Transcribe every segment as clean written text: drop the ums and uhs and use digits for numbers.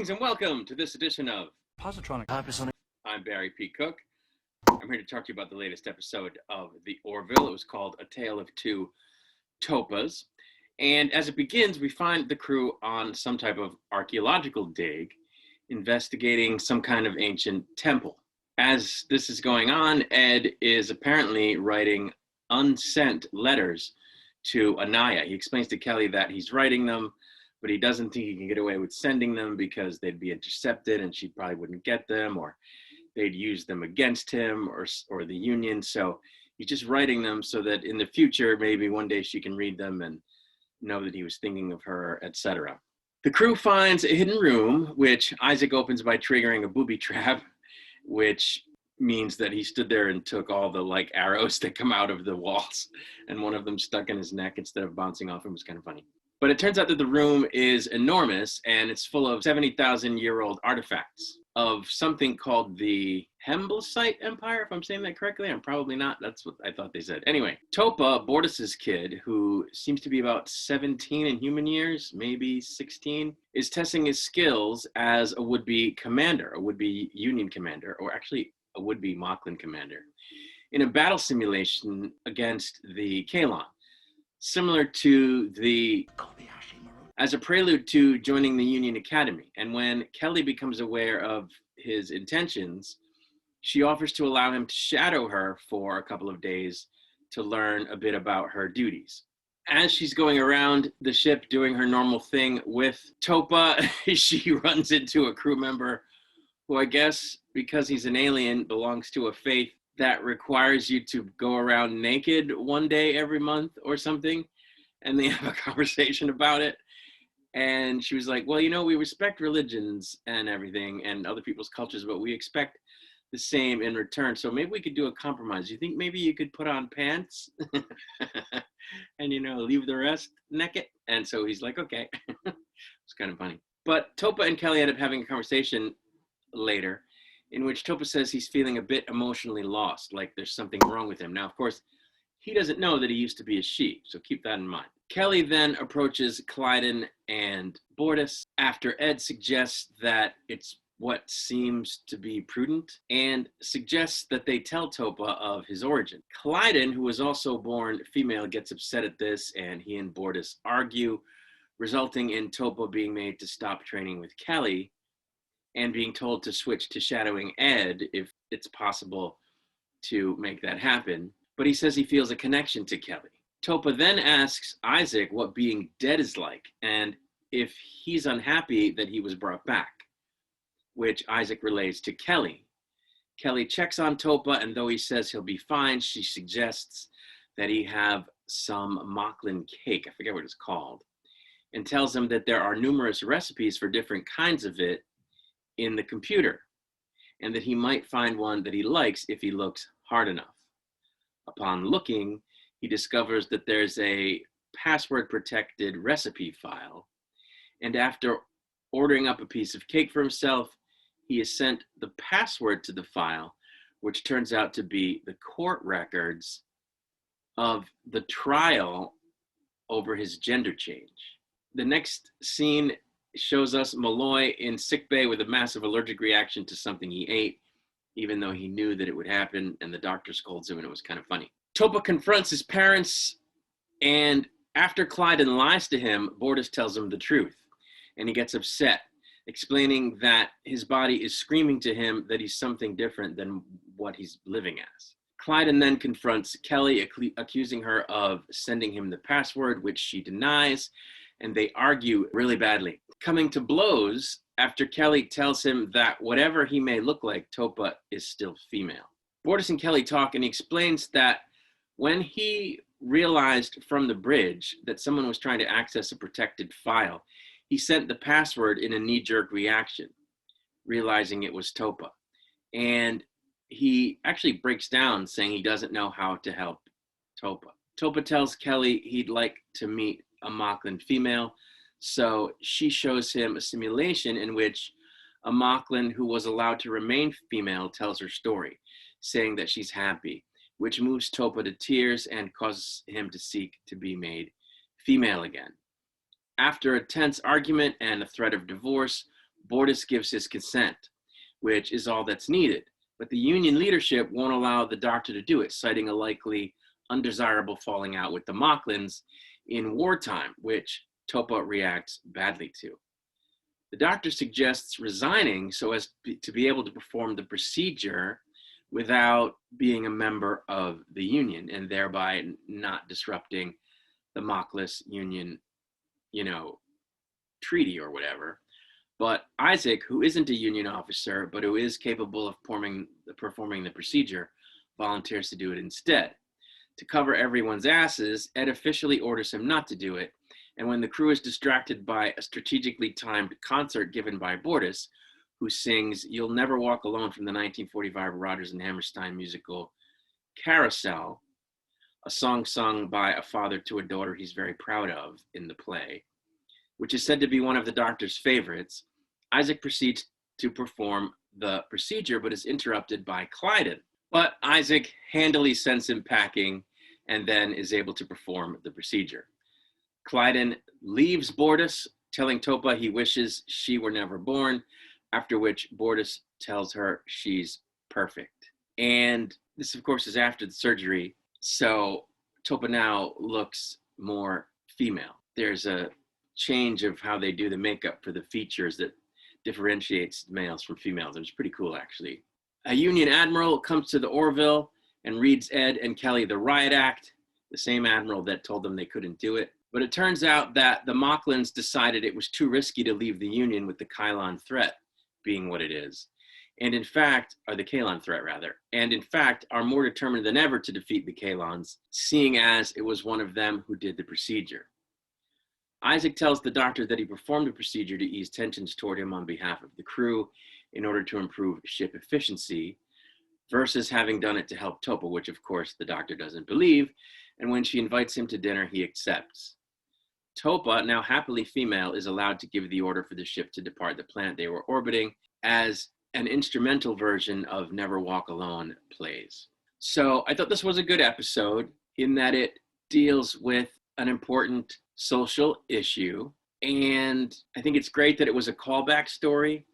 Greetings and welcome to this edition of Positronic. I'm Barry P. Cook. I'm here to talk to you about the latest episode of the Orville. It was called A Tale of Two Topas. And as it begins, we find the crew on some type of archaeological dig, investigating some kind of ancient temple. As this is going on, Ed is apparently writing unsent letters to Anaya. He explains to Kelly that he's writing them, but he doesn't think he can get away with sending them because they'd be intercepted and she probably wouldn't get them, or they'd use them against him or the Union. So he's just writing them so that in the future, maybe one day she can read them and know that he was thinking of her, etc. The crew finds a hidden room, which Isaac opens by triggering a booby trap, which means that he stood there and took all the arrows that come out of the walls, and one of them stuck in his neck instead of bouncing off him. It was kind of funny. But it turns out that the room is enormous, and it's full of 70,000-year-old artifacts of something called the Hemblesite Empire, if I'm saying that correctly. I'm probably not. That's what I thought they said. Anyway, Topa, Bortus's kid, who seems to be about 17 in human years, maybe 16, is testing his skills as a would-be commander, a would-be Union commander, or actually a would-be Moclan commander, in a battle simulation against the Kalon. Similar to as a prelude to joining the Union Academy. And when Kelly becomes aware of his intentions, she offers to allow him to shadow her for a couple of days to learn a bit about her duties. As she's going around the ship doing her normal thing with Topa, she runs into a crew member who, I guess, because he's an alien, belongs to a faith that requires you to go around naked one day every month or something. And they have a conversation about it. And she was like, well, we respect religions and everything and other people's cultures, but we expect the same in return. So maybe we could do a compromise. You think maybe you could put on pants and, leave the rest naked? And so he's like, okay. It's kind of funny. But Topa and Kelly end up having a conversation later in which Topa says he's feeling a bit emotionally lost, like there's something wrong with him. Now, of course, he doesn't know that he used to be a she, so keep that in mind. Kelly then approaches Clyden and Bortus after Ed suggests that it's what seems to be prudent and suggests that they tell Topa of his origin. Clyden, who was also born female, gets upset at this, and he and Bortus argue, resulting in Topa being made to stop training with Kelly and being told to switch to shadowing Ed if it's possible to make that happen. But he says he feels a connection to Kelly. Topa then asks Isaac what being dead is like and if he's unhappy that he was brought back, which Isaac relays to Kelly. Kelly checks on Topa, and though he says he'll be fine, she suggests that he have some Moclan cake, I forget what it's called, and tells him that there are numerous recipes for different kinds of it in the computer, and that he might find one that he likes if he looks hard enough. Upon looking, he discovers that there's a password-protected recipe file, and after ordering up a piece of cake for himself, he is sent the password to the file, which turns out to be the court records of the trial over his gender change. The next scene shows us Malloy in sickbay with a massive allergic reaction to something he ate, even though he knew that it would happen, and the doctor scolds him, and it was kind of funny. Topa confronts his parents, and after Clyden lies to him, Bortus tells him the truth, and he gets upset, explaining that his body is screaming to him that he's something different than what he's living as. Clyden then confronts Kelly, accusing her of sending him the password, which she denies, and they argue really badly, coming to blows after Kelly tells him that whatever he may look like, Topa is still female. Bortus and Kelly talk, and he explains that when he realized from the bridge that someone was trying to access a protected file, he sent the password in a knee-jerk reaction, realizing it was Topa. And he actually breaks down, saying he doesn't know how to help Topa. Topa tells Kelly he'd like to meet a Moclan female, so she shows him a simulation in which a Moclan who was allowed to remain female tells her story, saying that she's happy, which moves Topa to tears and causes him to seek to be made female again. After a tense argument and a threat of divorce, Bortus gives his consent, which is all that's needed. But the union leadership won't allow the doctor to do it, citing a likely undesirable falling out with the Mocklins in wartime, which Topa reacts badly to. The doctor suggests resigning so as to be able to perform the procedure without being a member of the union and thereby not disrupting the Mockless union, treaty or whatever. But Isaac, who isn't a union officer, but who is capable of performing the procedure, volunteers to do it instead. To cover everyone's asses, Ed officially orders him not to do it, and when the crew is distracted by a strategically timed concert given by Bortus, who sings "You'll Never Walk Alone" from the 1945 Rodgers and Hammerstein musical Carousel, a song sung by a father to a daughter he's very proud of in the play, which is said to be one of the doctor's favorites, Isaac proceeds to perform the procedure, but is interrupted by Clyden. But Isaac handily sends him packing and then is able to perform the procedure. Clyden leaves Bortus, telling Topa he wishes she were never born, after which Bortus tells her she's perfect. And this, of course, is after the surgery, so Topa now looks more female. There's a change of how they do the makeup for the features that differentiates males from females. It was pretty cool, actually. A Union admiral comes to the Orville and reads Ed and Kelly the riot act, the same admiral that told them they couldn't do it. But it turns out that the Mocklins decided it was too risky to leave the Union with the Kylon threat being what it is. And in fact, or the Kalon threat rather, and in fact are more determined than ever to defeat the Kalons, seeing as it was one of them who did the procedure. Isaac tells the doctor that he performed the procedure to ease tensions toward him on behalf of the crew in order to improve ship efficiency, versus having done it to help Topa, which of course the doctor doesn't believe, and when she invites him to dinner, he accepts. Topa, now happily female, is allowed to give the order for the ship to depart the planet they were orbiting as an instrumental version of Never Walk Alone plays. So I thought this was a good episode in that it deals with an important social issue. And I think it's great that it was a callback story,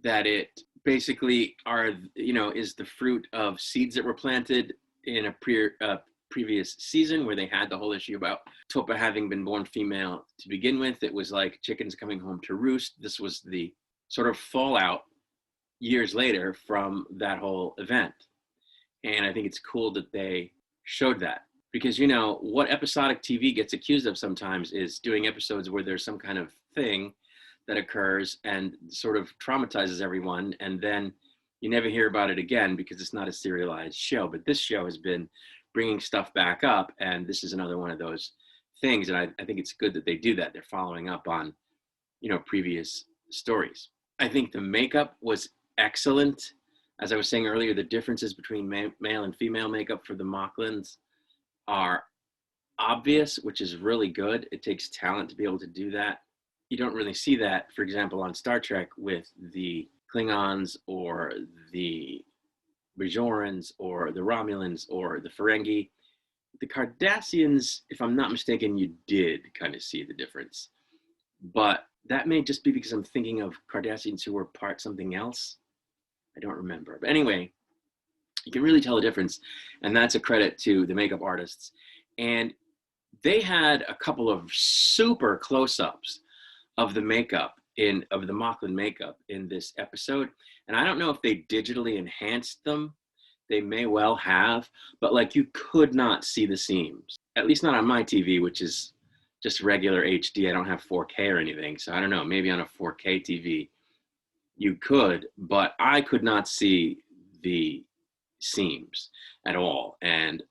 that it basically is the fruit of seeds that were planted in a previous season where they had the whole issue about Topa having been born female to begin with. It was like chickens coming home to roost. This was the sort of fallout years later from that whole event. And I think it's cool that they showed that, because what episodic TV gets accused of sometimes is doing episodes where there's some kind of thing that occurs and sort of traumatizes everyone, and then you never hear about it again because it's not a serialized show. But this show has been bringing stuff back up, and this is another one of those things, and I think it's good that they do that. They're following up on previous stories. I think the makeup was excellent. As I was saying earlier, the differences between male and female makeup for the Mocklins are obvious, which is really good. It takes talent to be able to do that. You don't really see that, for example, on Star Trek with the Klingons or the Bajorans or the Romulans or the Ferengi. The Cardassians, if I'm not mistaken, you did kind of see the difference. But that may just be because I'm thinking of Cardassians who were part something else. I don't remember. But anyway, you can really tell the difference. And that's a credit to the makeup artists. And they had a couple of super close-ups of the makeup of the Mocklin makeup in this episode. And I don't know if they digitally enhanced them. They may well have, but you could not see the seams, at least not on my TV, which is just regular HD. I don't have 4K or anything. So I don't know, maybe on a 4K TV you could, but I could not see the seams at all. And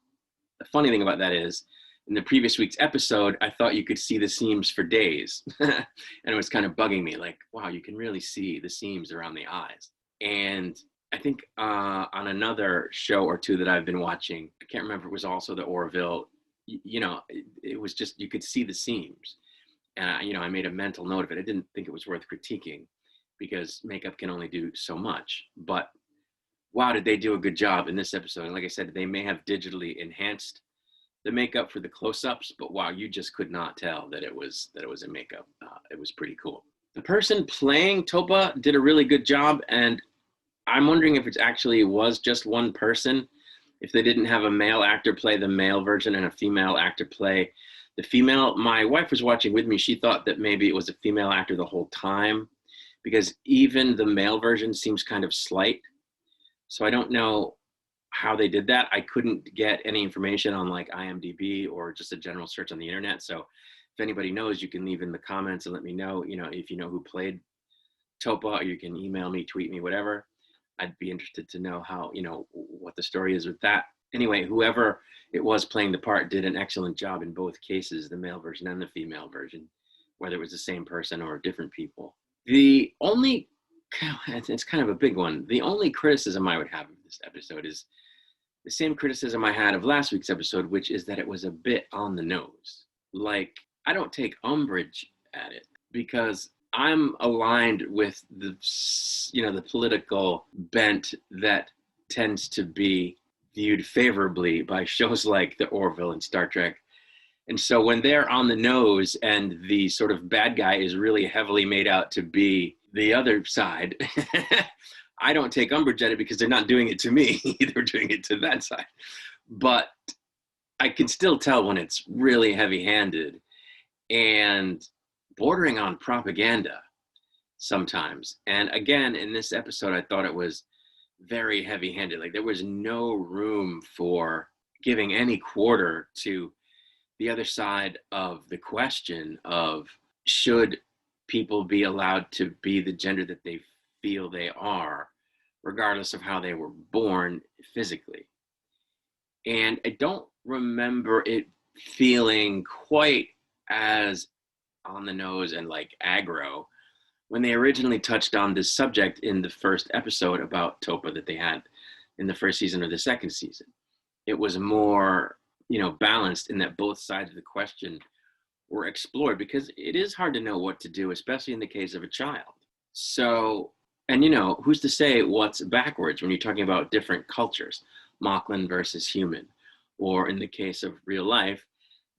the funny thing about that is, in the previous week's episode, I thought you could see the seams for days. And it was kind of bugging me, wow, you can really see the seams around the eyes. And I think on another show or two that I've been watching, I can't remember, it was also the Orville, it was just, you could see the seams. And I made a mental note of it. I didn't think it was worth critiquing because makeup can only do so much. But wow, did they do a good job in this episode. And like I said, they may have digitally enhanced the makeup for the close-ups, but wow, you just could not tell that it was a makeup. It was pretty cool. The person playing Topa did a really good job, and I'm wondering if it actually was just one person, if they didn't have a male actor play the male version and a female actor play the female. My wife was watching with me. She thought that maybe it was a female actor the whole time, because even the male version seems kind of slight. So I don't know how they did that. I couldn't get any information on like IMDb or just a general search on the internet. So if anybody knows, you can leave in the comments and let me know, if you know who played Topa, or you can email me, tweet me, whatever. I'd be interested to know how, what the story is with that. Anyway, whoever it was playing the part did an excellent job in both cases, the male version and the female version, whether it was the same person or different people. The only, it's kind of a big one, the only criticism I would have of this episode is the same criticism I had of last week's episode, which is that it was a bit on the nose. Like, I don't take umbrage at it because I'm aligned with the political bent that tends to be viewed favorably by shows like the Orville and Star Trek. And so when they're on the nose and the sort of bad guy is really heavily made out to be the other side, I don't take umbrage at it because they're not doing it to me. They're doing it to that side. But I can still tell when it's really heavy-handed and bordering on propaganda sometimes. And again, in this episode, I thought it was very heavy-handed. Like, there was no room for giving any quarter to the other side of the question of, should people be allowed to be the gender that they feel they are, regardless of how they were born physically. And I don't remember it feeling quite as on the nose and like aggro when they originally touched on this subject in the first episode about Topa that they had in the first season or the second season. It was more, balanced in that both sides of the question were explored, because it is hard to know what to do, especially in the case of a child. So, and who's to say what's backwards when you're talking about different cultures, mcfarlane versus human, or in the case of real life,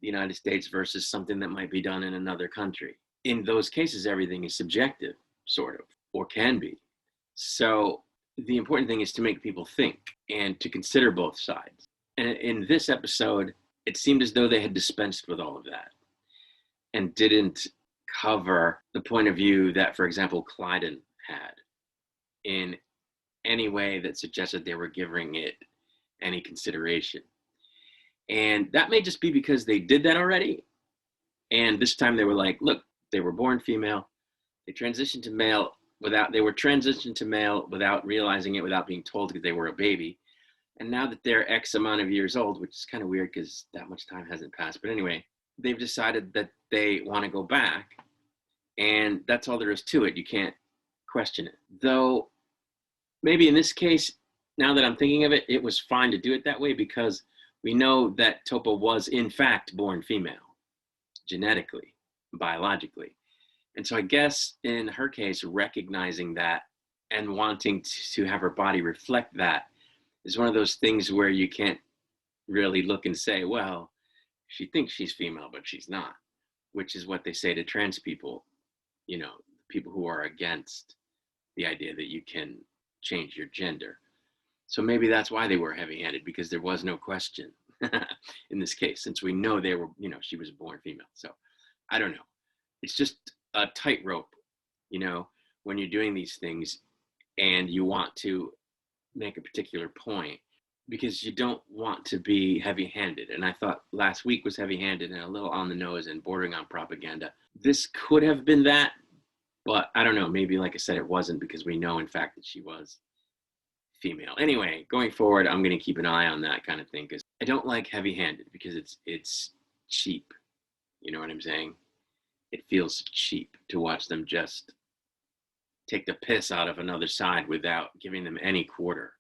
the United States versus something that might be done in another country. In those cases, everything is subjective, sort of, or can be. So the important thing is to make people think and to consider both sides. And in this episode, it seemed as though they had dispensed with all of that and didn't cover the point of view that, for example, Clyden had in any way that suggested they were giving it any consideration. And that may just be because they did that already. And this time they were like, look, they were born female. They transitioned to male without realizing it, without being told, because they were a baby. And now that they're X amount of years old, which is kind of weird because that much time hasn't passed. But anyway, they've decided that they want to go back. And that's all there is to it. You can't question it. Though maybe in this case, now that I'm thinking of it, it was fine to do it that way because we know that Topa was in fact born female, genetically, biologically. And so I guess in her case, recognizing that and wanting to have her body reflect that is one of those things where you can't really look and say, well, she thinks she's female, but she's not, which is what they say to trans people, people who are against the idea that you can change your gender. So maybe that's why they were heavy-handed, because there was no question in this case, since we know they were, she was born female. So I don't know. It's just a tightrope, when you're doing these things and you want to make a particular point, because you don't want to be heavy-handed. And I thought last week was heavy-handed and a little on the nose and bordering on propaganda. This could have been that, but I don't know. Maybe, like I said, it wasn't, because we know, in fact, that she was female. Anyway, going forward, I'm going to keep an eye on that kind of thing, because I don't like heavy-handed, because it's cheap. You know what I'm saying? It feels cheap to watch them just take the piss out of another side without giving them any quarter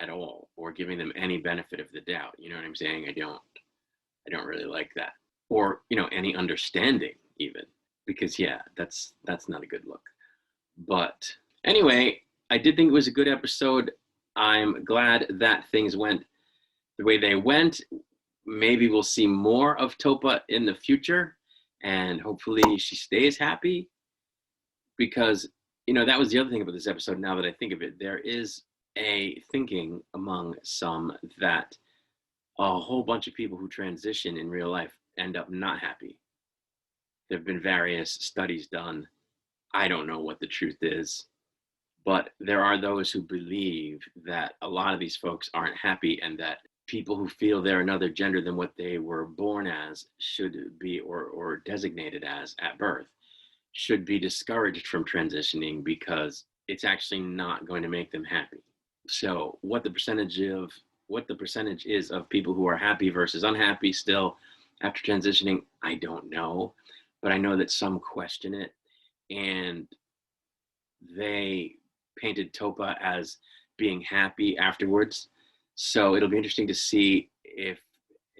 at all, or giving them any benefit of the doubt. You know what I'm saying? I don't really like that. Or, any understanding even, because that's not a good look. But anyway, I did think it was a good episode. I'm glad that things went the way they went. Maybe we'll see more of Topa in the future, and hopefully she stays happy. because, that was the other thing about this episode. Now that I think of it, there is a thinking among some that a whole bunch of people who transition in real life end up not happy. There have been various studies done. I don't know what the truth is, but there are those who believe that a lot of these folks aren't happy, and that people who feel they're another gender than what they were born as should be, or designated as at birth, should be discouraged from transitioning because it's actually not going to make them happy. So what the percentage is of people who are happy versus unhappy still after transitioning, I don't know, but I know that some question it, and they painted Topa as being happy afterwards. So it'll be interesting to see if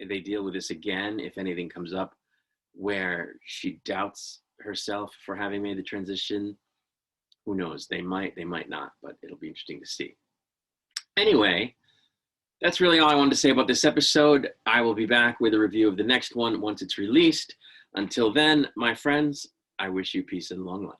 they deal with this again, if anything comes up where she doubts herself for having made the transition. Who knows? They might not, but it'll be interesting to see. Anyway, that's really all I wanted to say about this episode. I will be back with a review of the next one once it's released. Until then, my friends, I wish you peace and long life.